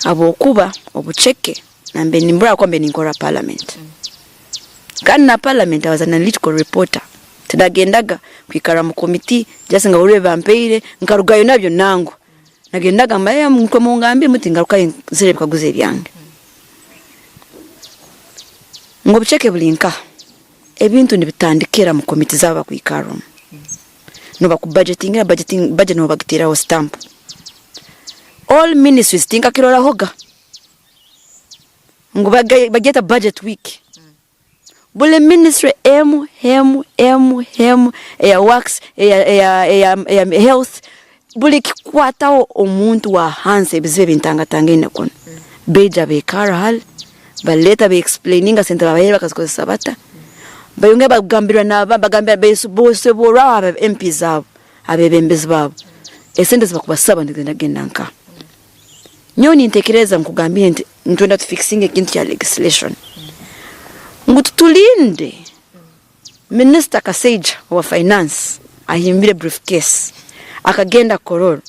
Abokuba obucheke nambe nimbura kwambe ninkora parliament. Kandi na parliament I was an analytical reporter. Tudagendaga kwikara mu committee just nga ure bampeire nkarugayo nabyo nangu. Nagendaga mbaye mko mungambi muti ngaruka zire bikaguze byange. Ngo bucheke bulinka. Ebintu nibitandikira mu committee zaba kwikara. No baku budget no bagitira o stamp. All ministries tinka kirora hoga. Ngo bageta budget week. Bule ministry hemu ya works ya health bule kikwata omuntu wa hanse bizibe bintangatanga ine kono. Beja bekara hal baleta be explaininga central bayeba kasiko sabata. Bayunge bagambirwa bagambira bose bora aba MPs abo abebembezi babo. Esente zibakubasaba ndagenda nka. Nyoni ntekereza nkugambye nti ntwenda to fixing ekintu kya legislation. Ngutulinde Minister Kaseja wa finance ahimbire briefcase akagenda kororo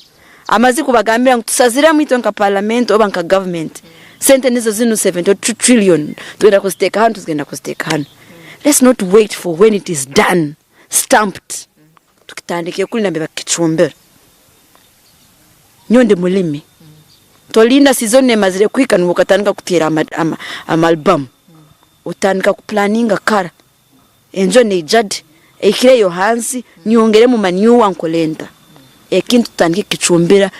amazi kubagambira ngutusazira mwito nka parliament oba nka government sente nizo zinu 72 trillion twenda ku stake hand tugenda ku stake hand. Let's not wait for when it is done stamped tukitandike kuli nambe bakichumbera nyonde mulimi tolinda season emazire kwika nukatandika kutira album utanika kuplaninga kara enjo ne jad ekire yo hansi nyongere mu manyu wankolenta ekintu tandike kichumbira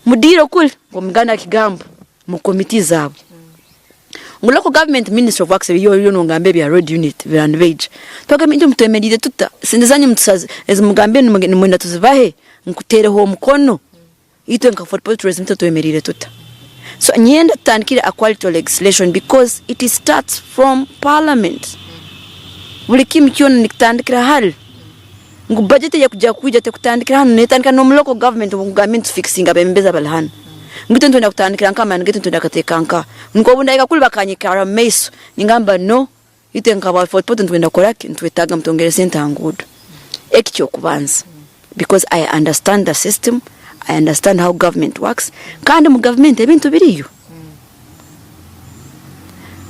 mudiro kuli ngomgana kigambo mu committee zabo nguloko government minister of works yo nongambe bya road unit biranvage toka minjo mtemedide tuta sindizanye mtusazi ezimugambe nimwenda tuzivahe nkutere ho mukono ito nka for tourism to emerire tuta. So nyenda tankira a quality legislation because it starts from parliament. Buli kimkiona nikitandikira hali. Ngu budget ya kuja te kutandikira hano netandika no local government government fixing abembeza balhana. Ngito ndo kutandikira nkama ngito ndo kateka nka. Ngo bunda kuli bakanyikara meso ningamba no ite nka ba for ndo koraki ntwetaga mtongere center ngudo. Ekyo kubanza because I understand the system. I understand how government works. Kandi mu government ebintu biriyo.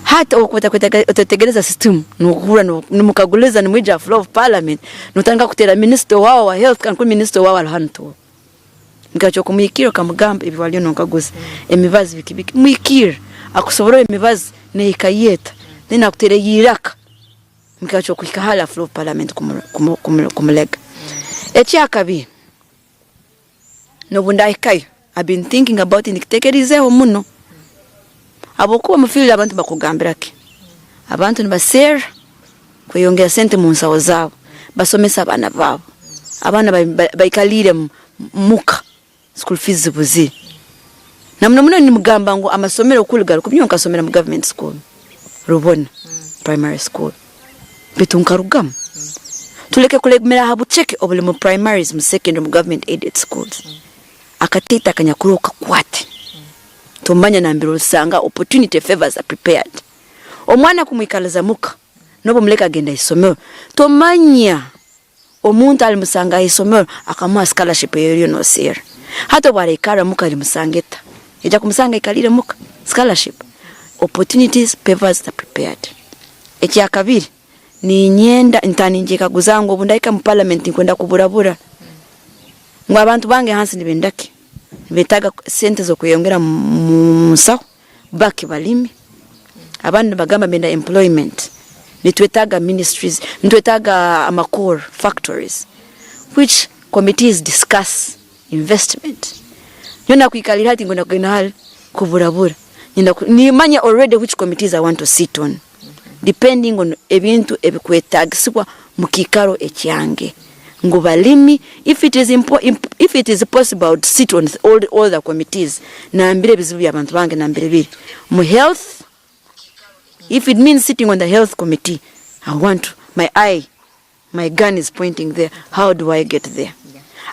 Hata okutegereza system nukura numukaguleza nimwija flow of parliament nutanga kutera minister wao wa health kan ku minister wao alhanto. Ngacho kumikiro kamugamba ebiwalyo nonkaguza emivazi bikibiki mwikira akusobora emivazi ne ikayeta nina kutere yiraka ngacho kuikahala flow of parliament kumulega. Ekyakabi no bundai kai I've been thinking about it nikitekerizeho muno abokuba mufili abantu bakugambirake abantu nibasera kuyongera sente mu nsawo zabo basomesa abana babo abana baikalire muka school fees buzi namuna ni mugamba ngo amasomero kulugara kubyonka somera mu government school rubona primary school bitunka rugam tuleke kulegmera habucheke obule mu primaries mu secondary mu government aided schools akatita kanyakuruka kwate tomanya nambiro usanga opportunity favors are prepared omwana kumwikalaza muka nobo muleka genda isomero tomanya omuntu ali musanga isomero akamwa scholarship yeriyo no sir hata bare kara muka ali musangeta eja kumusanga ikalire muka scholarship opportunities favors are prepared. Ekyakabiri ni nyenda ntaninjeka guzango obundaika mu parliament kwenda kuburabura ngo abantu bange hansi nibendake betaga sente zo kuyongera musaho baki balimi abantu bagamba benda employment nitwetaga ministries nitwetaga amakor factories which committees discuss investment yona kuikalira hati ngona kwena hali kuburabura ni manya already which committees I want to sit on depending on ebintu ebikwetagisibwa mukikaro ekyange ngobalimi if it is possible to sit on all the committees na mbire bizibu yabantu bange na mbire biri mu health if it means sitting on the health committee I want my gun is pointing there. How do I get there?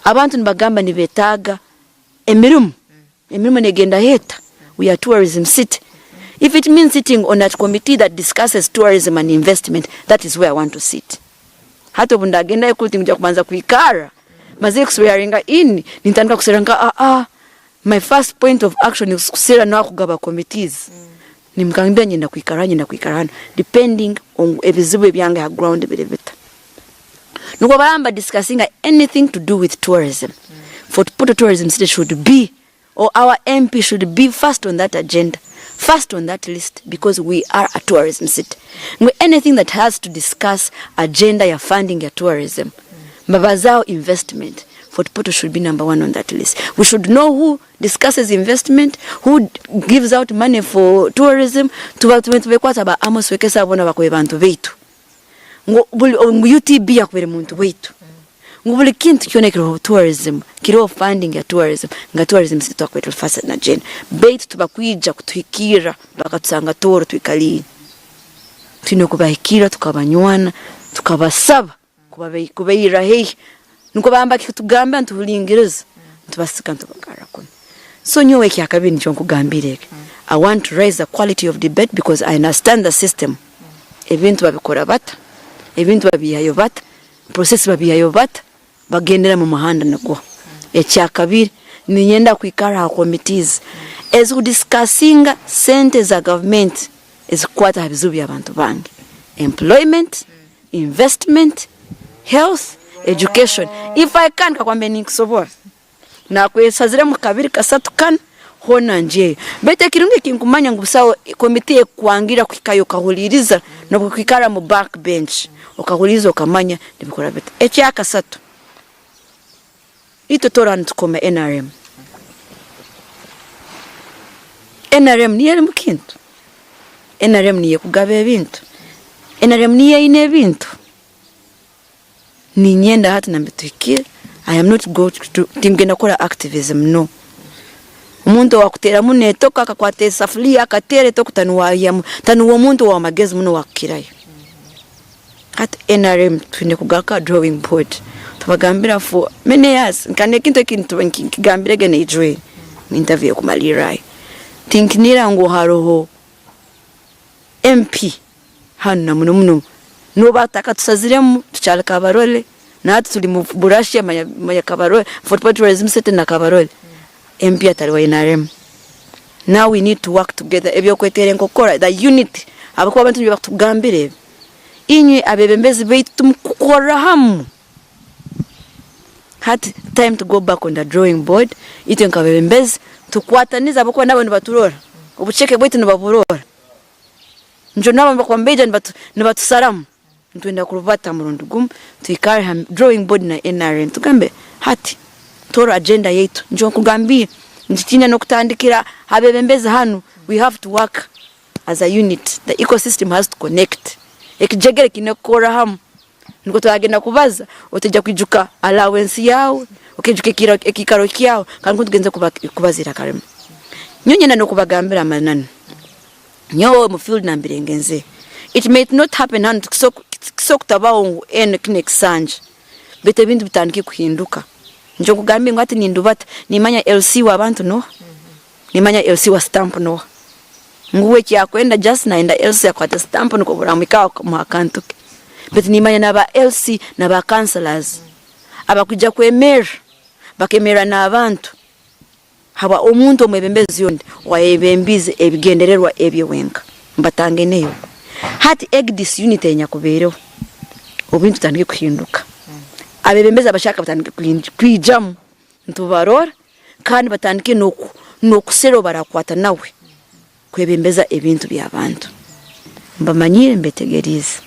Abantu nibagamba nibetaga emirumu negenda heta we are tourism city. If it means sitting on that committee that discusses tourism and investment, that is where I want to sit. Hato bundagenda ekuti nja kubanza kuikara maze kuswearinga ini nitandika kuseranga my first point of action is kusera na kugaba committees nimkambia nyenda kuikarana depending on ebizibu ebyange ha ground belebeta nuko baramba discussing anything to do with tourism. For Puto Tourism City should be, or our MP should be first on that agenda, first on that list, because we are a tourism city. Anything that has to discuss agenda ya funding ya tourism, Babazao investment, Fort Puto should be number 1 on that list. We should know who discusses investment, who gives out money for tourism. Tubekwata ba Amos Wekesa abona bakwe bantu beitu. UTB yakwere muntu weitu. Ngubuli kintu kyonekero tourism, kiro funding ya tourism, nga tourism city akwetwa fasa na agenda. Beitu tubakwija kutuhikira bakatusanga toro twikali. Tino kubahikira tukabanywana, tukabasaba, kubayira hei. Nuko bamba kitugamba ntulingiriza ntubasika ntubakara kono. So nyowe kyakabini cyo nkugambireke. I want to raise the quality of debate because I understand the system. Ebintu babikora bata, ebintu babiyayo bata, process babiyayo bata, bagendera mu mahanda nako. Ekyakabiri ninyenda kwikara ha committees as we discussing sente za government is kwata habizubi abantu bangi. Employment, investment, health, education. If I can kakwambe nikusobora na kwesazire mu kabiri kasatu kan hona nje bete kirunge kinkumanya ngusawo komite kwangira kwikayo kahuliriza no kwikara mu backbench okahuliza okamanya ndibikora bete echa kasatu ito toran tukome NRM niye mukintu NRM niye kugabe ebintu NRM niye ine ebintu ni nyenda hata nambituikira. I am not going to tingenda kola activism, no. Umuntu wakutera muneto akakwate safulia akatere to kutanuwa ya tanuwa muntu wa magezi muno wakirayo. At NRM twine kugaka drawing board. Tubagambira for many years nkane kintu nkigambira gene ijwe interview kumalirai. Tinkinira ngo haroho MP hana muno no bataka tusaziremu tuchala kabarole na tuli mu burashia maya kabarole Fort Portal Tourism City na kabarole MP atali wa NRM. Now we need to work together ebyo kwetere nkokora the unity abako abantu bakutugambire inywe abebembezi beitu tumukora hamu had time to go back on the drawing board ite nkabebembezi tukwataniza abako nabo baturora ubucheke bwitu nibaburora njo nabo bakwambeja nibatusaramu ntwenda kuruvata murundi gumu tuikare drawing board na NRM tugambe hati toro agenda yetu njo kugambia ntikinya no kutandikira habebembeza hanu we have to work as a unit. The ecosystem has to connect ekijegere kinekora hamu niko twagenda kubaza oteja kwijuka allowance yawe okejuke ekikaro kyawe kandi tugenze kubazira karema nyonyena no kubagambira manani nyo mu field nambirengenze it may not happen and so kutabaho kine kisanje bete bintu bitandike kuhinduka njo kugambe ngati nindubata nimanya LC wa abantu no nimanya LC wa stamp no nguwe kyakwenda just na enda LC akwata stamp no kuburamika mu account bete nimanya naba LC naba councillors abakuja kwemera bakemera na abantu haba omuntu omwebembezi yonde wayebembize ebigendererwa ebyo wenka mbatange neyo hati egdis unit enyakubereho obintu tandike kuhinduka abebembeza bashaka batandike kwijamu ntubarora kandi batandike no kusero barakwata nawe kwebembeza ebintu byabantu mbamanyire mbetegerize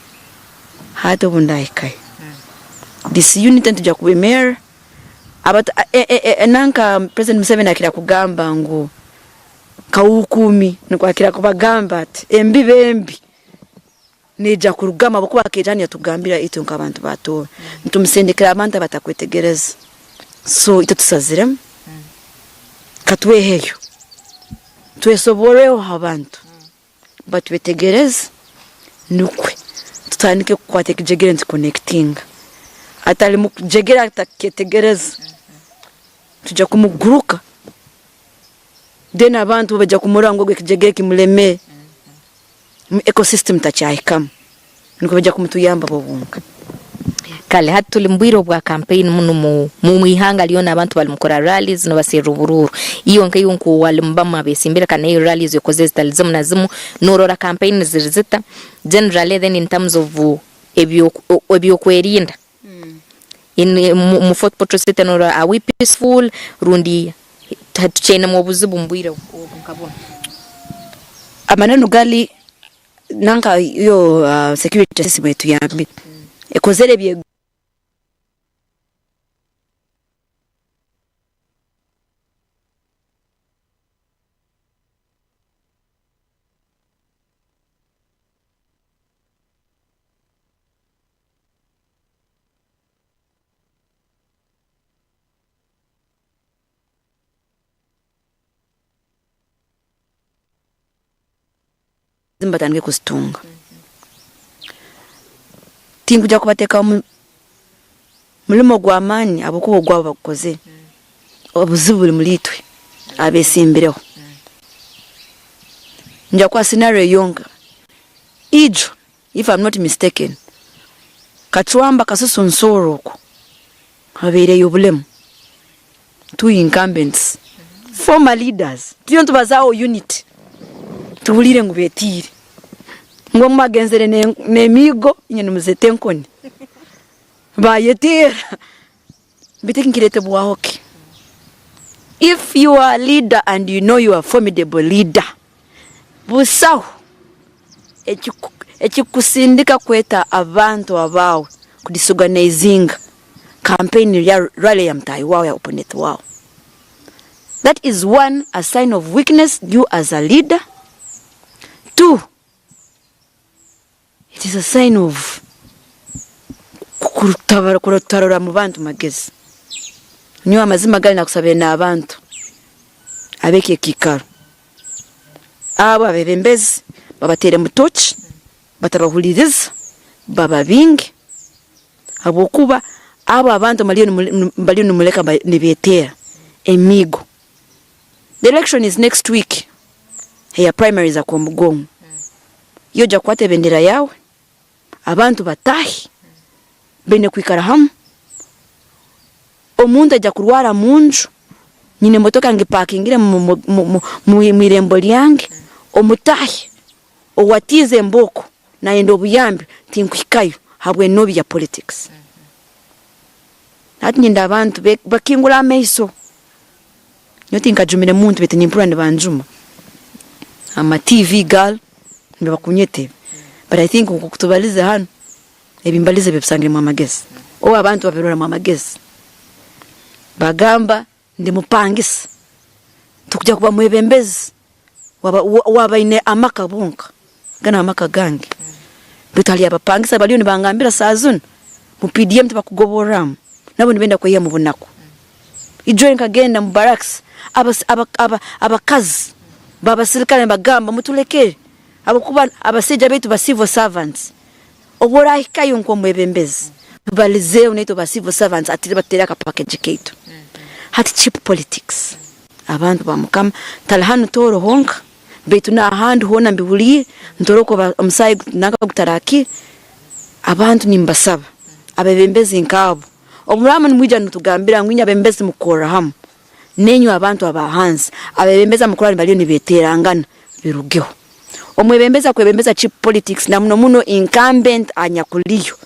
hato bundaikai this unit ntujja kubemera abat nanka President Museveni akira kugamba ngo kawukumi nikwakira kubagamba ati embi neja kurugama bako bakejani yatugambira ito nkabantu bato ntumusendekera abantu batakwetegereza so ito tusazirem katweheyo twesoboreho abantu batwetegereza nukwe tutandike kwate kijegere nti connecting atali mu jegera ataketegereza tujja kumuguruka dena abantu bajja kumurango gwekijegere kimuleme ecosystem tachaikam niko bajja kumutuyamba bobunga kale hati tulimbwiro bwa campaign muno mu ihanga liona abantu bali mukora rallies no basirubururu iyo nka yunku walimbama besimbira kana iyo rallies yokoze zitalizimu nazimu norora campaign zirizita generally then in terms of ebyo kwerinda in mu Fort Portal City norora are we peaceful rundi tatuchene mu buzibu mbwira nkabona amaneno gali nanka yo security system yetu yambi ekozere bye zimbatange kusitunga tinguja kubateka mulimo gwamani abokubo gwabo bakoze obuzibuli mulitwe abesimbireho nja kwa scenario yonga ijo if I'm not mistaken Kachwamba Kasusu Nsoroko habere yobulemu two incumbents former leaders tuyonto bazao unit tubulire ngubetire ngo magenzere nemigo nyene muzetenkoni bayetira bitikingirete bwahoke. If you are a leader and you know you are a formidable leader busao ekikusindika kweta abantu abawe kudisuganizinga campaign ya rally ya mtai wao ya opponent wao, that is one, a sign of weakness you as a leader. Two, it is a sign of kurutarora mu bantu magezi nyo amazima gali nakusabe na abantu abeke kikaro abo abebembezi babatere mutochi batabahuliriza bababinge abokuba abo abantu mbali muleka nibetea emigo. The election is next week. Here primaries are Mugongo. Yoja kwate bendera yawe abantu batahi bene kwikara hamu omuntu ajja kurwara munju nyine motoka ngipakingire mu irembo lyange omutahi owatize mboko na endo buyambi tinkwikayo habwe nobi ya politics. Ati nyinda abantu bakingula ameiso nyoti nkajumire muntu bete nyimpurane banjuma ama TV girl mbakunyete, but I think ukutubaliza hano ebimbalize bebisangire mu magezi o abantu baberora mu magezi bagamba ndi mupangisa tukujya kuba mwebembezi wabaine amakabunka gana amaka gange bitali abapangisa baliyo ni bangambira sazun mu PDM tubakugoboramu nabo nibenda ko yemu bunako ijoin kagenda mu barracks abakazi baba sirikale bagamba mutulekere abakuba abaseja betu ba civil servants obora hikayo nko mwebembezi balize uneto ba civil servants atire batera ka package keto hati cheap politics abantu bamukama talahanu toro honka betu na hand hona mbibuli ntoroko ba umsayi nanga gutaraki abantu nimbasaba abebembezi nkabo omurama nimwija ntugambira ngwinya bembezi mukora hamu nenyo abantu abahanzi abebembeza mukorani baliyo nibeterangana birugeho omwebembeza kwebembeza cheap politics na muno incumbent anyakuliyo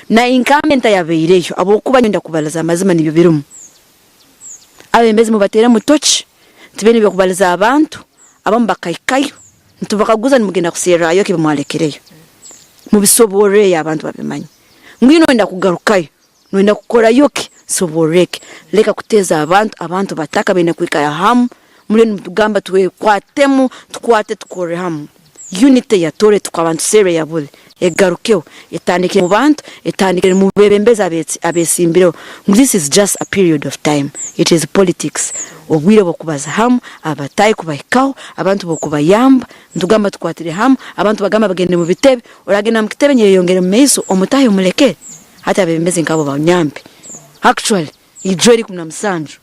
na incumbent yabeireyo abokuba nyenda kubalaza amazima nibyo birumu abembezi mubatera mutochi tibene byo kubalaza abantu abambakaikayo ntubakaguza nimugenda kuserayo kibamwalekereyo mubisobore y'abantu babimanyi ngwino enda kugarukayo noenda kukora yoke soboreke leka kuteza abantu bataka bene kwikaya hamu mule mtugamba tuwe kwatemu tukwate tukore hamu unity ya tore tukabantu sere ya bule egarukeo etandike mu bantu etandike mu bebembeza abesimbiro. This is just a period of time, it is politics obwire bokubaza hamu abatayi kubahikaho abantu bokubayamba ntugamba tukwatire hamu abantu bagamba bagende mu bitebe oragena mu kitebe nyeyongere mu meiso omutayi umuleke hata bebembeze nkabo banyambe. Actually ijori kuna msanju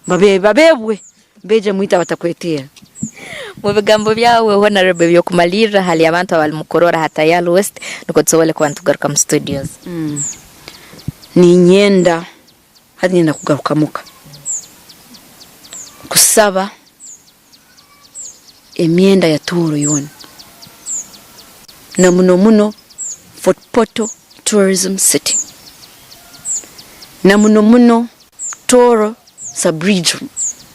babebwe beje muita batakwetea mu bigambo byawe honorable byo kumalira hali abantu abali mukorora hata Yalo West nuko tsowele kwa ntugaruka mu studios. ni nyenda hadi nyenda kugarukamuka kusaba emyenda ya Toro yona na muno Fort Portal Tourism City na muno Toro sub-region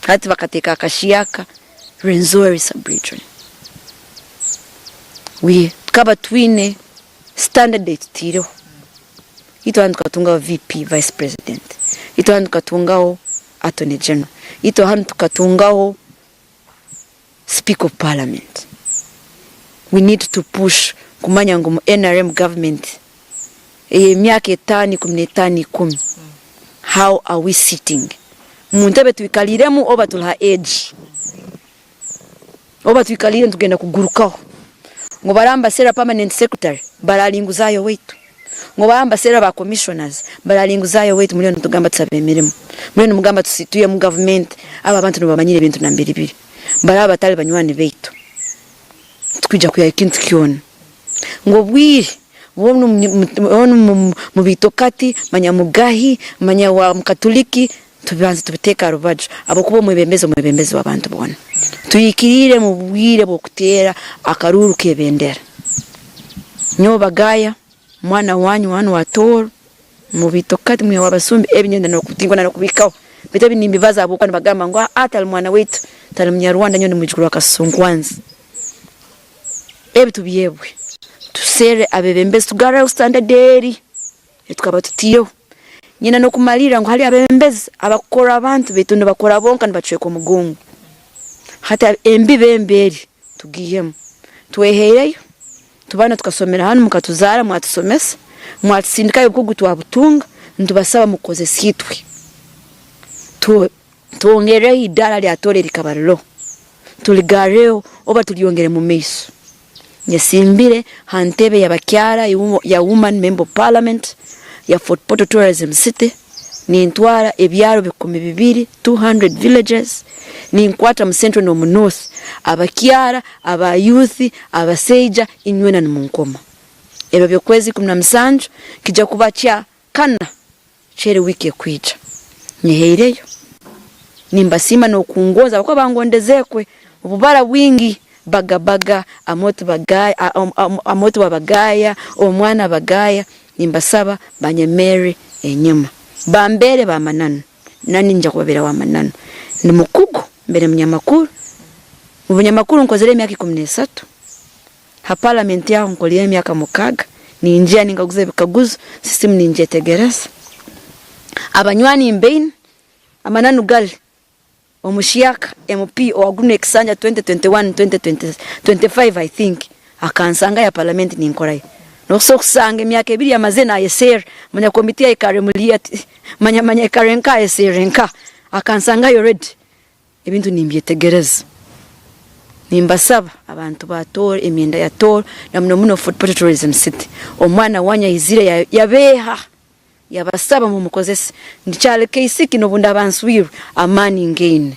hati bakateka akashiyaka Rwenzori sub-region kaba twine standard date tiro ito hantu katunga VP Vice President ito hantu katungao Attorney General ito hantu katungao Speaker of Parliament. We need to push kumanya ngo NRM government myaka 5 10 how are we sitting muntebe tuikaliremu oba tulha age oba tuikalire tugenda kugurukaho ngo baramba sera permanent secretary baralinguzayo wetu ngo baramba sera ba commissioners baralinguzayo wetu muri tugamba tsabe emirimo muri mugamba tusituye mu government aba bantu nobamanyire ibintu na mbiri baraba batali banywani betu tukija kuya ikintu kiona ngo bwire wonu mu bitokati manyamugahi manya wa mkatoliki tubanze tubiteka rubaje abo kubo mwebembezo abantu bona tuyikirire mu bwire bwo kutera akaruru kebendera nyo bagaya mwana wanyu wanu wa Toro mu bitokati mwe wabasumbi ebinyenda no kutingwa no kubikaho bitabi nimbivaza abo kwani bagamba ngo atal mwana wetu tali Munyarwanda nyone mujikuru akasungwanzi ebitubiyebwe tusere abebembezi tugara standard eri etukaba tutiyo nyina no kumalira ngo hali abebembezi abakora abantu betunde bakora bonka nibacwe ko mugongo hata embi bemberi tugiyemo twehereyo tubana tukasomera hano mukatuzara mwatusomesa mwatsindikayo bwo twabutunga ndubasaba mukoze sitwe tuongere idara lya Tore likabariro tuligareo oba tuliongere mu meso nyesimbire hantebe ya bakyara ya woman member parliament ya Fort Portal Tourism City ni ntwara ebyaro 200 villages ni nkwata mu central no mu north abakyara aba youth abaseja inywena mu nkoma eba byokwezi 17 kija kubachya kana chere wiki ekwica nyeheireyo nimbasima no kungoza bako bangondezekwe ububara bwingi bagabaga amoto bagaya omwana bagaya nimbasaba banyemere enyuma bambere ba manano nani nja kubabera wa manano ni mukugu mbere munyamakuru ubunyamakuru nkozere myaka 13 ha parliament ya nkolye myaka mukaga ni njia ningaguze bikaguzo system ninje tegereza abanywani imbein amananu gali omushiyaka MP ogune kisanja 2021 2025 I think akansanga ya parliament ni nkorayo no sokusanga myaka 2 amazena yeser manya komite ya karemulia manya karenka yeserenka akansanga yo ready ebintu nimbyetegereza nimbasaba abantu ba Toro emyenda ya Toro na muno Fort Portal Tourism City omwana wanya izire yabeha yabasaba mu mukozesi ndichale keisiki no bunda banswiru amani ngain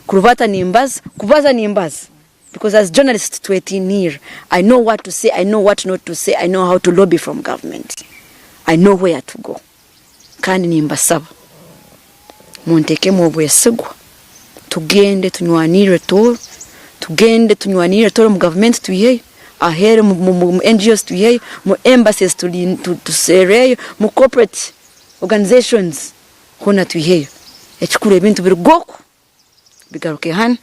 kuruvata nimbaza kubaza nimbaza because as journalist 18 year I know what to say, I know what not to say, I know how to lobby from government, I know where to go kandi nimbasaba munteke mu bwesigwa tugende tunywanire Toro tugende tunywanire Toro mu government tuye ahere mu NGOs tuye mu embassies tusereyo mu corporate organizations hona tuye ekikure ebintu birugoko bigaruke han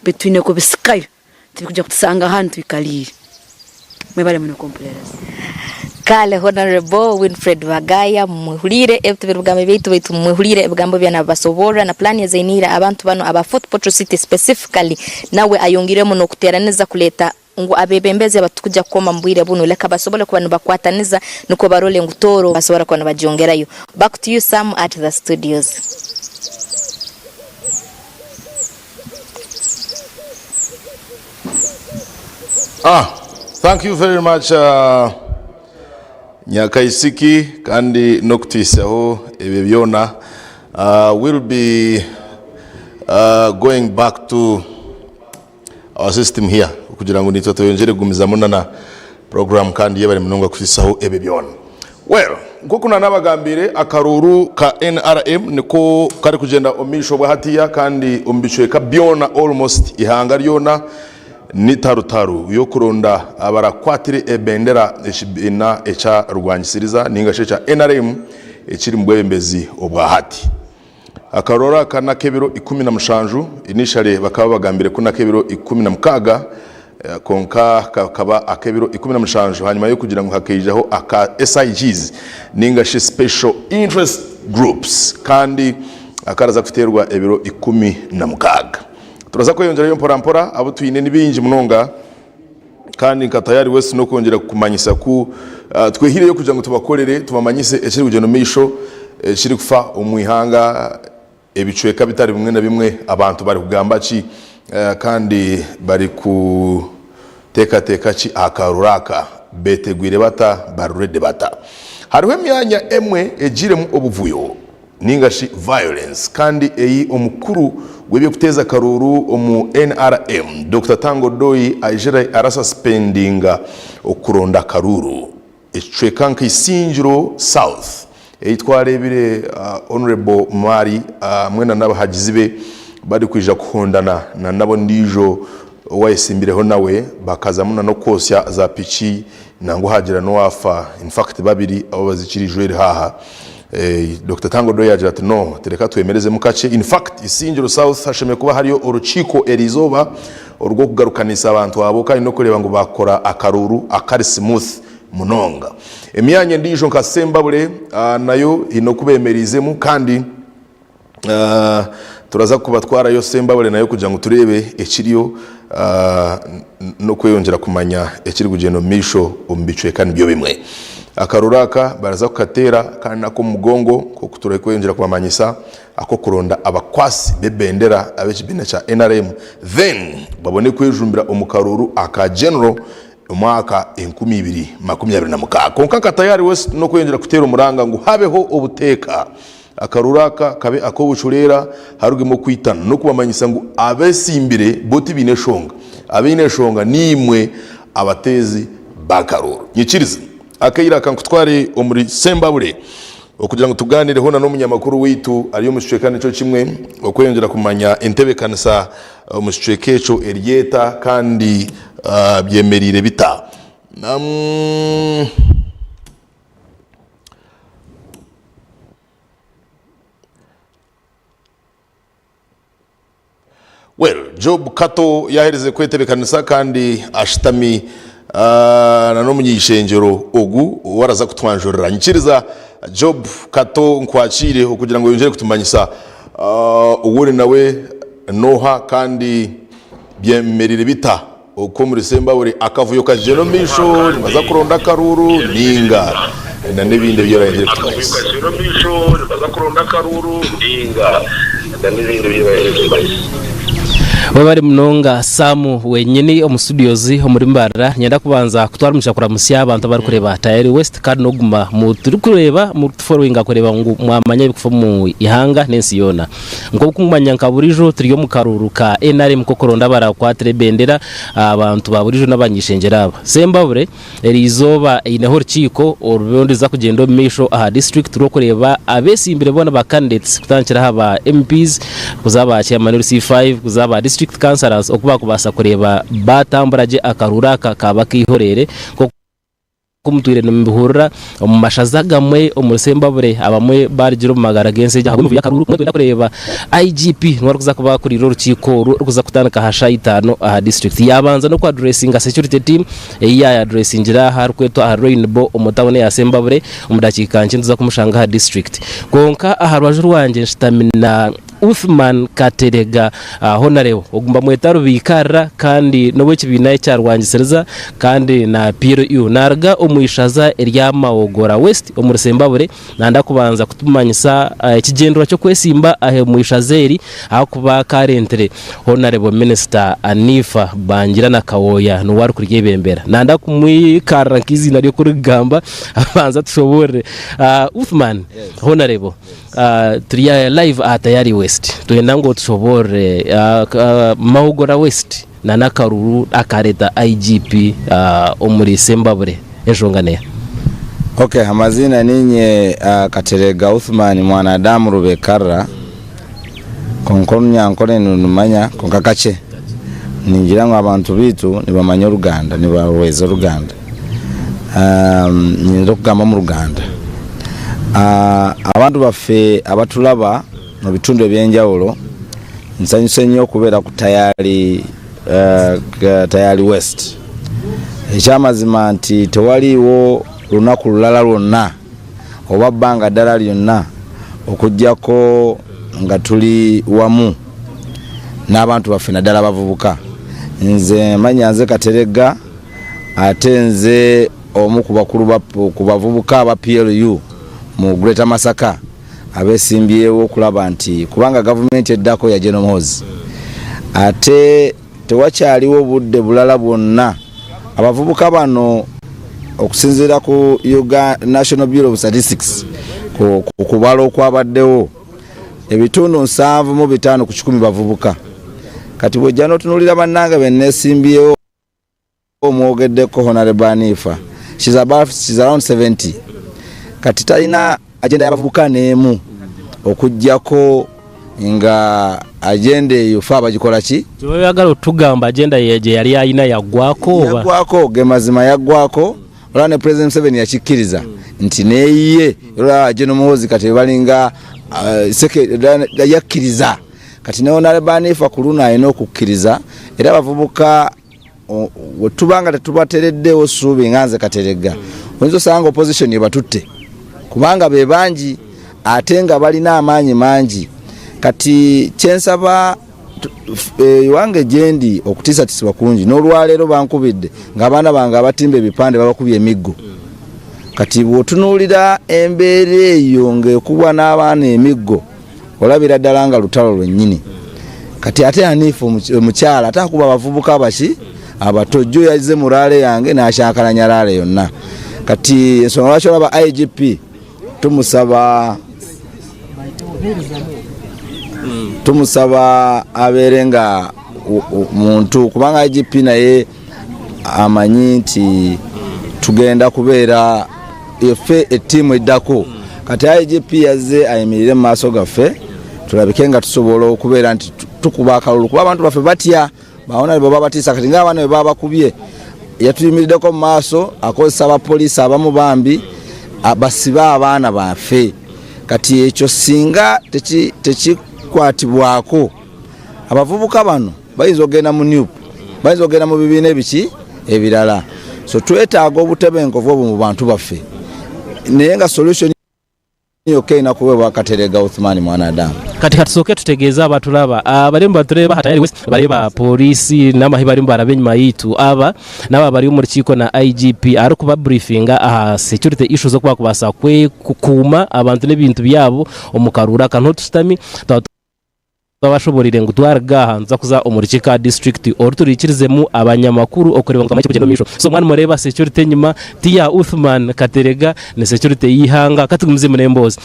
between ko bisikayo tikuja kutsanga han tuikalire mwebale muno complex kale Honorable Winfred Bagaya muhulire ebitubiri bugambe bitu muhulire ebigambo byana basobora na plan ya zainira abantu bano aba Fort Portal City specifically nawe ayongiremo no kuteraniza kuleta ngo abebembeze abatukuja koma mbwire buno leka basobole kuba bakwataniza nuko barole ngo Toro basobora kuba bajiongerayo. Back to you Sam at the studios. Thank you very much Nyakaisiki kandi nokutisaho ebebyona. We'll be going back to our system here kugira ngo nitwe tuyongere gumizamo na program kandi yebari munonga kutisaho ebebyona. Well, nk'uko nanabagambire akaruru ka NRM niko kari kugenda omisho bwa hatiya kandi ombicweka byona almost ihanga ryona ni tarutaru yo kuronda abarakwatire ebendera eshibina echa rwanyisiriza ningashe cha NRM ekiri mbwembezi obwa hati akarora kana kebiro 17 initially bakaba bagambire kuna kebiro 16 konka kakaba akebiro 17 hanyuma yo kugira ngo hakejeho aka SIGs ningashe special interest groups kandi akaraza kuterwa ebiro 16 turaza ko yongera yo mpora abo tuyine nibinji munonga kandi nkatayari wese no kongera kumanyisa ku twehire yo kugira ngo tubakorere tubamanyise ekiri kugeno misho ekiri kufa umwihanga ebicweka bitari bimwe na bimwe abantu bari kugamba ki kandi bari ku teka ki akaruraka betegwire bata barurede bata hariho myanya emwe ejiremu obuvuyo ningashi violence kandi eyi omukuru webye kuteza karuru omu NRM Dr. Tango Doi ajira arasa spendinga okuronda karuru ecweka nkisinjiro south eitwarebire honorable Mari mwena n'abahagizibe bari kwija kuhondana na nabo ndijo wayisimbireho nawe bakazamuna no kosya za pichi nango hagira no wafa in fact babiri abo bazikirijwe haha Dr. Tango Doi yagira ati no tereka twemereze mukace in fact isinjiro south hasheme kuba hariyo uruciko erizoba urwo kugarukanisa abantu abo kandi no kureba ngo bakora akaruru akari smooth munonga emyanya ndijo nka Sembabule nayo ino kubemerizemu kandi turaza kubatwara yo Sembabule nayo kugira ngo turebe ekiriyo no kweyongera kumanya ekiri kugeno misho ombicwe kandi byo bimwe akaruraka baraza kukatera kandi nako mugongo ko kuture kweyongera kumanyisa ako kuronda abakwasi bebendera abekibina cha NRM then babone kwejumbira omukaruru aka general umwaka 2026 konka katayari wese no kwengera kutera umuranga ngo habeho obuteka akaruraka kabe akobucurera harugemo kwitana no kubamanyisa ngo abesimbire boti bineshonga abeneshonga nimwe abatezi bakaruru nyikiriza akayira kankutware omuri Sembabule okugira ngo tuganire hona no munyamakuru witu ariyo mushwekane cyo kimwe okwengera kumanya entebe kanisa mushwekecho Elieta kandi byemerire bita well Job Kato yahereze kwetebe kanisa kandi ashitami na no munyishengero ogu waraza kutwanjorera nyikiriza Job Kato nkwakire okugira ngo yongere kutumanyisa uwone nawe noha kandi byemerire bita uko muri Sembabule akavuyo ka Jeromisho baza kuronda karuru ninga na nebinde byarangire kutumanyisa baza kuronda karuru ninga na nebinde byarangire kutumanyisa wabari munonga Samu wenyene omu studios omuri Mbarara nyenda kubanza kutwaramisha kuramusya abantu bari kureba Tayari West kandi noguma mu turi kureba mu following kureba ngo mwamanya bikufa mu ihanga nensi yona ngo kumanya nkaburijo turiyo mu karuru ka NRM ko koronda bara kwatire bendera abantu baburijo n'abanyishengera aba Sembabule erizoba ineho rukiko orubondi za kugenda misho aha district ro kureba abesimbire bona ba candidates kutankira haba MPs kuzaba chairman C5 kuzaba district councillors okuba kubasa kureba batamburaje akaruraka kaba kihorere ko kumutwire n'imbuhura mu mashaza gamwe mu Sembabule abamwe barigiro magara gense jya hagumu yakaruru mwenda kureba IGP nwari kuza kuba kuri rukiko rukuza kutandika hasha 5 aha district yabanza no kwa addressing security team ya addressing jira har kweto aha Rainbow umutabone ya Sembabule umudakika nkinduza kumushanga ha district konka aha rwajuru wanje stamina Uthman Katerega honorable ogumba mwetaro bikara kandi nobo kibinaye cyarwangisereza kandi na PRU narga omwishaza eryama ogora West omuri Sembabule nanda kubanza kutumanyisa ikigendero cyo kwesimba ahe mwishazeri akuba karentere honorable minister Anifa Bangira na Kawoya no wari kuriye bembera nanda kumwikara nkizi nari kurigamba abanza tushobore Uthman honorable turiya live Tayari West tuyenda ngo tushobore Mahugora West na nakaruru akareta IGP omuri Sembabule ejongane Okay, amazina ninye Katerega Uthman mwanadamu Rubekara konkonya nkone numanya konkakache ninjirango abantu bitu nibamanya Ruganda nibaweza Ruganda nirokugamba mu Ruganda abantu baffe abatulaba mu bitundu ebyenjawulo nsanyuse nnyo okubeera ku Tayali West ekyamazima nti tewaliwo lunaku lulala lwonna oba bbanga ddala lyonna okujjako nga tuli wamu n'abantu baffe naddala abavubuka. Nze manya nze Katerega ate nze omu ku bavubuka aba PLU mu Greater Masaka abesimbyewo okulaba nti kubanga gavumenti eddako ya General Muhoozi ate tewakyaliwo budde bulala bwonna abavubuka bano okusinziira ku National Bureau of Statistics kubala okwabaddewo ebitundu 7.5 ku 10 bavubuka. Kati bw'ojja n'otunuulira bannange benneesimbyewo omwogeddeko Honorable Hanifa she's around 70. Kati talina agenda y'abavubuka n'emu okujjako nga agenda eyo fa bagikola ki? Oyagala otugamba agenda yeje yali ayina yaggwako ge mazima yaggwako olwa ne President Museveni yakikkiriza nti neyiye olwa General Muhoozi kati balinga yakkiriza kati ne Honorable Hanifa ku luno alina okukkiriza era abavubuka wetubanga tetubatereddewo ssuubi nga nze Katerega oyinza osanga opposition yebatutte kubanga be bangi ate nga balina amaanyi mangi. Kati kyensaba wange gyendi okutiisatiisibwa kungi n'olwaleero bankubidde ng'abaana bange abatimba ebipande babakubye emiggo. Kati bw'otunuulira embeera eyo ng'ekubwa n'abaana emiggo olabira ddala nga lutalo lwennyini. Kati ate Hanifa omukyala ate akuba abavubuka abaki abatojjo yazze mu laale yange n'ashankalanya laale yonna. Kati ensonga lwaki olaba IGP tumusaba abeere nga muntu kubanga IGP naye amanyi nti tugenda kubeera effe ettiimu eddako. Kati IGP yazze ayimirire mu maaso gaffe tulabike nga tusobola okubeera nti tukuba akalulu kuba abantu baffe batya baona bwe babatiisa. Kati ng'abaana bwe baba bakubye yatuyimiriddeko mu maaso akozesa abapoliisi abamu bambi basiba abaana baffe. Kati ekyo singa tekikwatibwako abavubuka bano bayinza okugenda mu NUP bayinza okugenda mu bibiina ebiki ebirala. So twetaaga obutebenkovu obwo mu bantu baffe naye nga solution yokeina kuweebwa Katerega Uthman mwanadamu. Kati katusooke tutegeeza abatulaba abali mu batureba Tayali West bali ba polisi n'amahi bali mu barabe enyuma yitu aba n'aba bali mu rukiiko na IGP ari kuba briefinga security issues okuba kubasa kukuuma abantu n'ebintu byabo omukarura kantu tutami babashoborire ngo twargaha nza kuza omurikika district or turikirizemu abanyamakuru okureba ngo amacyo misho. So mwana mureba security nyuma tiya Uthman Katerega ne security yihanga katugumze munembozi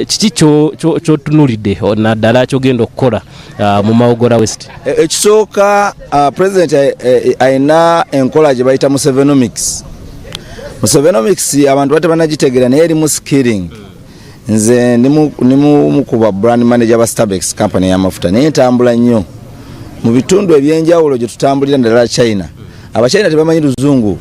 kiki cyo tunulide na dala cyo gendo kokora mu Mawogora West. Ekisooka president aina encourage bayita mu Sevenomics abantu banagitegera naye eri mu skilling. Nze nimu kuba brand manager ba Starbucks company y'amafuta naye ntambula nnyo mu bitundu ebyenjawulo gye tutambulira ndala China. Abachina tebamanyi luzungu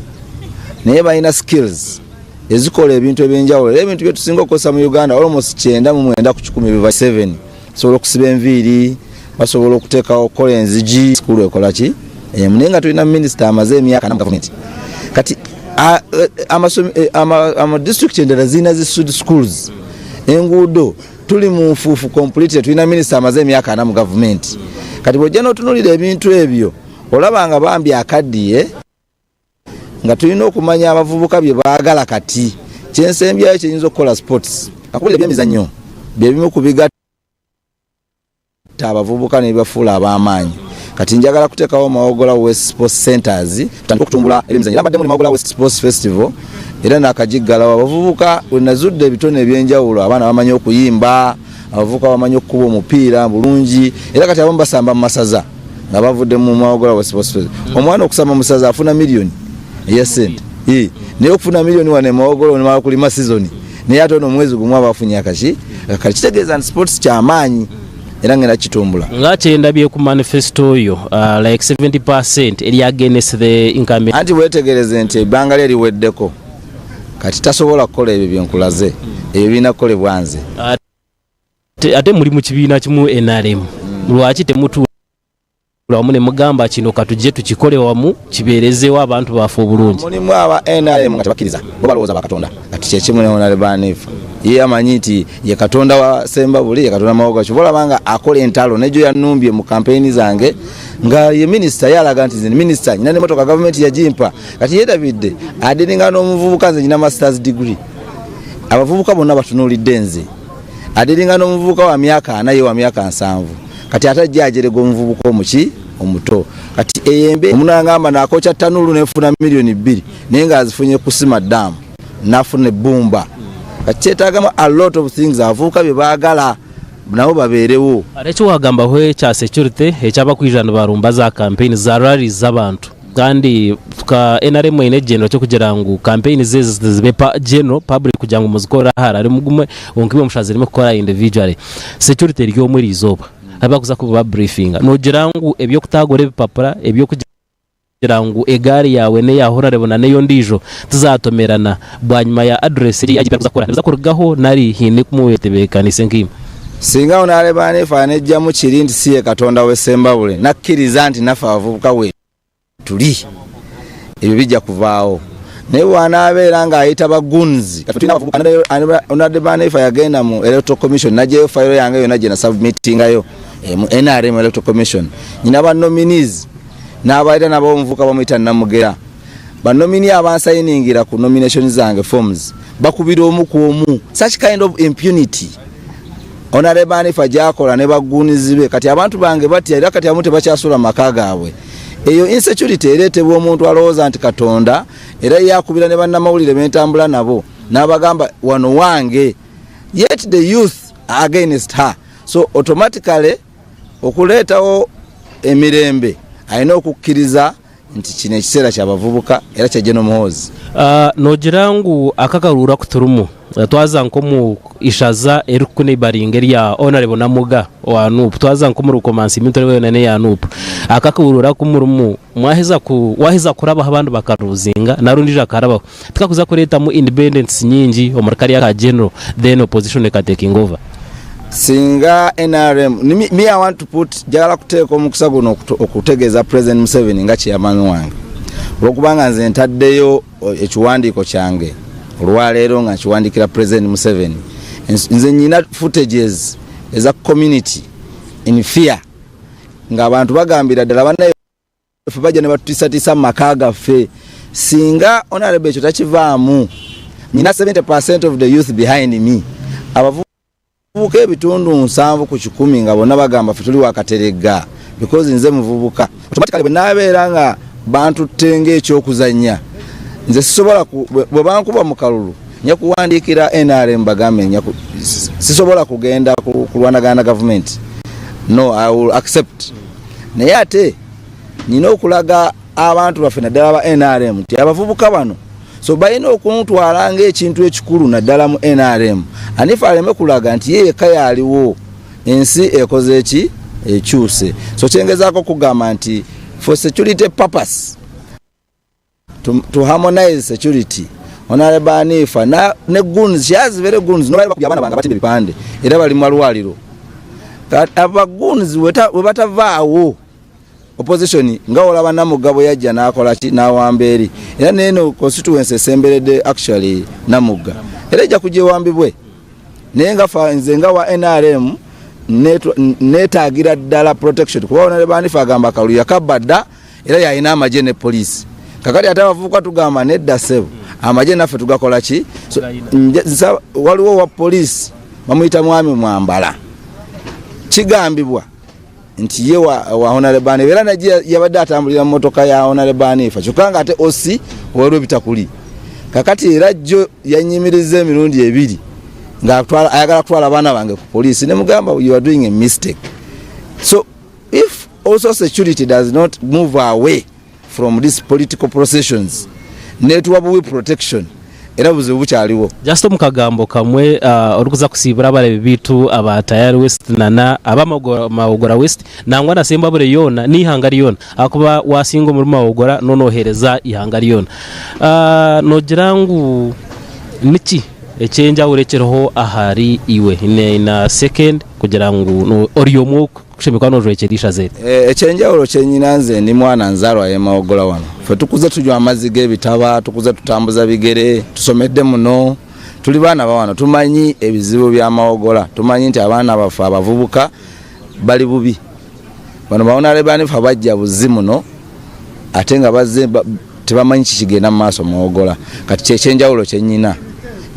naye balina skills ezikola ebintu ebyenjawulo. Ebintu bye tusinga okukosa mu Uganda almost 9 ku 10 biva 7 sobola okusiba enviiri basobola okuteekawo kola enzigi school ekola ki munenga tulina minister amaze emyaka na government. Kati ama district endala zina zi schools enguudo tuli mu nfuufu complete tulina minister amaze emyaka na mu government. Kati bw'ojja n'otunuulira ebintu ebyo olabanga bambi akaddiye nga tulina okumanya abavubuka bye baagala. Kati kyensembyayo kyenyinza okukola sports akubira ebyemizannyo byebimu ku bigatta abavubuka ne bibafuula ab'amaanyi. Kati njagala kuteekawo Mawogora West Sports Centers tutandika okutumbula ebyemizannyo. Nabadde mu Mawogora West Sports Festival era nakajiggala abavubuka wenazudde ebitone ebyenjawulo abaana bamanyi okuyimba abavubuka bamanyi okukuba omupiira bulungi era kati abamu basamba mu masaza nga bavudde mu Mawogora West Sports Festival. Omwana okusamba mu masaza afuna million ey'essente naye okufuna milioni wane maogolo ne kulima season naye ate ono omwezi gumu abafunye akashi kitegeeza nti sports kyamaanyi era ngenda kitumbula nga kyendabye ku manifesto yo like 70% eri against the income anti wetegereze nti ebbanga lye liweddeko kati tasobola kukola ebyo byenkulaze ebyo binakolebwa nze ate muli mu kibiina kimu NRM lwaki temutu wamu ne mugamba kino katujje tukikole wamu kibeerezeewo abantu baffe obulungi mulimu aba NRM nga tebakkiriza bo balowooza bakatonda kati kyekimu ne Honorable Hanifa ye amanyi nti ye katonda wa Sembabule ye katonda mawoga kibolabanga akola entalo nejo yanumbye mu campaign zange nga ye minister yalaga nti zini minister nyina ne motoka government yagimpa kati yetabidde adiringa n'omuvubuka nze nyina masters degree abavubuka bonna batunulidde nze adiringa n'omuvubuka wa myaka 4 ye wa myaka 7 kati atajjajerega omuvubuka omuki omuto kati eyembe omunangamba nakocha tanulu nefuna milioni 2 nenga azifunye kusima damu nafune bumba kati kyetagama a lot of things avuka bye baagala nabo babeerewo arecho wagamba hwe cha security ekyaba kwijana barumba za campaign za rallies z'abantu kandi tuka NRM ine general cyo kugira ngo campaign zeze zibepa general public kugira ngo muzikora harari mugumwe onkibe mushazi rimo gukora individually security ryo muri izoba abakuza kuba briefing nogira ngo ebyo kutagore bipapura ebyo kugira ngo egari yawe ne yahora rebona neyo ndijo tuzatomerana bwanyuma ya address iri agiye kuzakora nzakurugaho nari hine kumuwetebekanise nkima singa Honorable Hanifa nejja mu kirindi siye katonda we Sembabule nakkiriza nti nafa avubuka we tuli ebyo bijja kuvaawo naye wanaabeera nga ayita bagunzi Honorable Hanifa yagenda mu electoral commission najjayo file yange yonna gye na submitting yo mu NRM electoral commission nyina ba nominees n'abayita nabo omuvuka bamuyita Namugera ba nominee abansayiningira ku nomination zange forms bakubira omu ku omu such kind of impunity Honorable Hanifa jakola ne bagunizi be kati abantu bange bati era kati amute bakyasula maka gaabwe eyo insecurity eretebwa omuntu alowooza nti katonda era yakubira ne bannamawulire bentambula nabo n'abagamba wano wange yet the youth are against her so automatically okuleetawo emirembe alina okukkiriza nti kino ekiseera kyabavubuka era kyajja n'omuhoozi nogira ngu akakarura kuturumu twaza nkomu ishaza erukune baringeri ya Honorable Namuga wa Nup twaza nkomu rukomansi mitwe nene ya Nup akakarura kumurumu wahiza kuraba abantu bakaruzinga narundija karaba tukakuza kureta mu independence nyingi omurikari ya general then opposition ka taking over singa NRM me I want to put jagala kuteeka omukisa guno okutegeeza President Museveni nga chairman wange olwokubanga nze ntaddeyo ekiwandiiko kyange olwaleero nga kiwandikira President Museveni nze nyina footages eza community in fear nga abantu bagambira ddala banaye bajja ne batutisatisa maka gaffe singa Honorable ekyo takivaamu nyina 70% of the youth behind me abavubuka ebitundu 7 ku 10 nga bonna bagamba ffe tuli wakaterega because nze muvubuka automatically bwenabeera nga bantu tenge ekyokuzanya nze sisobola bwe bankuba mu kalulu nya kuwandiikira NRM bagambe sisobola kugenda kulwanagana government no I will accept naye ate nina okulaga abantu baffe naddala ba NRM nti abavubuka bano so balina okuntwalanga ekintu ekikulu naddala mu NRM Hanifa aleme kulaga nti ye eka yaliwo ensi ekoze eki ekyuse so kyengezaako kugamba nti for security purpose to harmonize security Honorable Hanifa ne guns she has very guns no bali bakuyabana banga batinde bipande era bali malwaliro aba guns webatavaawo opposition nga olaba Namugabo yajja nakola ki nawamberi era neno constituency semberede actually Namuga era ejja kujewambibwe nenga nze nga wa NRM netagira ddala protection kuba Honorable Hanifa agamba kaluya kabadda era yayina amaje ne police kakati atabavuka tugamba nedda sebo amaje naffe tugakola ki so, waliwo wa police bamuyita mwami mwambala kigambibwa nti ye wa Honorable Hanifa era najja yabadde atambulira motoka ya Honorable Hanifa kyokanga ate osi waliwo bitakuli kakati era jjo yanyimiriza emirundi 2 nga ayagala kutwala abaana bange ku police ne mugamba you are doing a mistake so if also security does not move away from these political processions netuwa buwi protection era buzibu bukyaliwo. Just mu kagambo kamwe olukuza kusibura abale bitu aba Tayari West nana aba Mawogora West nangwa na Semba bure yona ni hangari yona akuba wasingo muri Mawogora nonohereza ihangari yona nogirangu niki echenja urekereho ahari iwe ina second kugira ngo no oriomo kushimikwa no rekerisha zete echenja uro chenyinanze ni mwana nzarwa ya Mawogora wano fe tukuze tujwa amazige bitaba tukuze tutambuza bigere tusomedde muno tuli bana bawano tumanyi ebizibu bya Mawogora tumanyi nti abana bafa abavubuka bali bubi bano baona lebani fa bajja buzimu no atenga bazze tebamanyi kikigenda maaso Mawogora kati echenja uro chenyina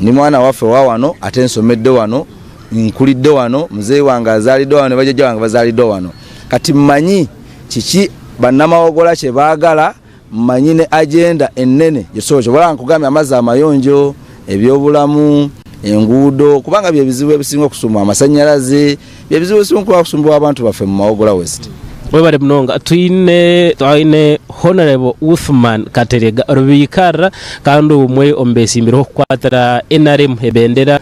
ni mwana waffe wawano ate nsomedde wano nkulidde wano muzee wange azalidde wano bajjajja wange bazalidde wano kati mmanyi kiki bannamawogora kye baagala mmanyi ne agenda ennene yesoje wala nkugambye amazzi amayonjo ebyobulamu enguudo kubanga bye bizibu ebisinga okusumba amasanyalaze bye bizibu ebisinga okusumba abantu baffe mu Mawogora West. Webale mnonga tuine Honorable Uthman Katerega rubikara kandi umwe ombesimbiro kwatara NRM ebendera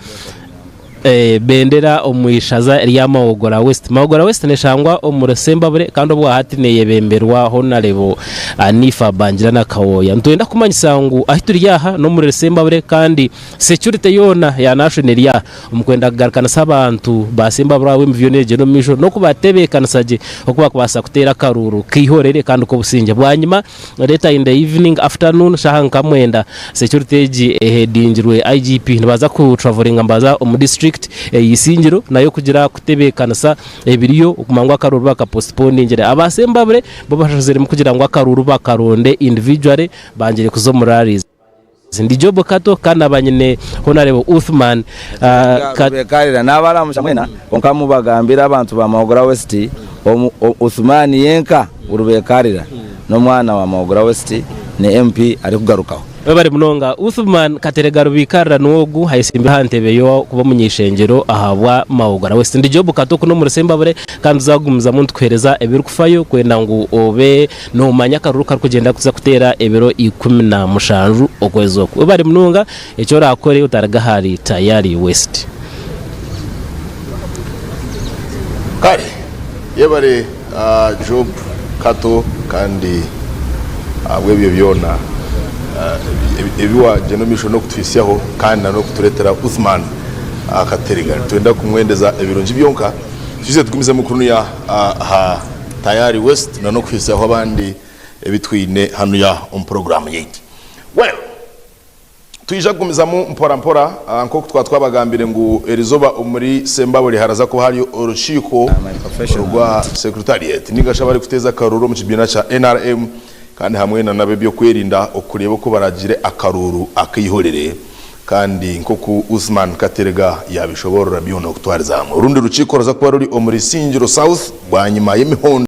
bendera omwishaza rya Mawogora West. Mawogora West neshangwa omuresemba bure kandi obwa hati ne yebemberwa Honorable Anifa Banjirana Kawoya ntwenda kumanyisa ngo ahituri yaha no muresemba bure kandi security yona ya national ya umukwenda kugarukana sabantu basemba bura mviyone geno misho no kubatebekana saje okuba kubasa kutera karuru kihorere kandi ko businje bwanyuma later in the evening afternoon shahanka mwenda security ji ehedinjirwe IGP nibaza ku traveling ambaza mu district yisinjiro nayo kugira kutebekana sa ebiriyo kumangwa karuru baka postpone ngere abasemba bure bo bashazere mu kugira ngo akaruru bakaronde individually banjire kuzomurariza ndi job kato kana banyine Honorable Uthman kalira nabala mushamwena onkamu bagambira abantu ba Mawogora West Uthman yenka urubekarira no mwana wa Mawogora West ne MP ari kugarukaho webale munonga Uthman Katerega rubikara nogu hayisimbe hantebe yo kuba munyishengero ahabwa Mawogora West ndi job kato kuno muresemba bure kandi zagumza muntu kwereza ebiri kufayo kwenda ngo obe no manya karuruka kugenda kuza kutera ebiro 17 okwezo webale munonga ecyo akore utaraga hari Tayari West kare yebare job kato kandi webyo byona ebiwa genomisho no kutwisiyaho kandi no kuturetera Uthman Katerega twenda kumwendeza ebirungi byonka tuze tugumize mukuru ya Tayari West no kwisiyaho abandi ebitwine hano ya program yiki well tuyija gumiza mu mpora nko twabagambire ngo erizoba muri Sembaburi haraza ko hari urushiko rwa secretariat nigasha bari kuteza karuro mu kibina cha NRM kandi hamwe na nabe byo kwerinda okureba ko baragire akaruru akihorere kandi nko ku Uthman Katerega yabishobora byo no kutwariza mu rundi ruciko raza kuba ruri omuri Singiro South bwanyuma y'imihondo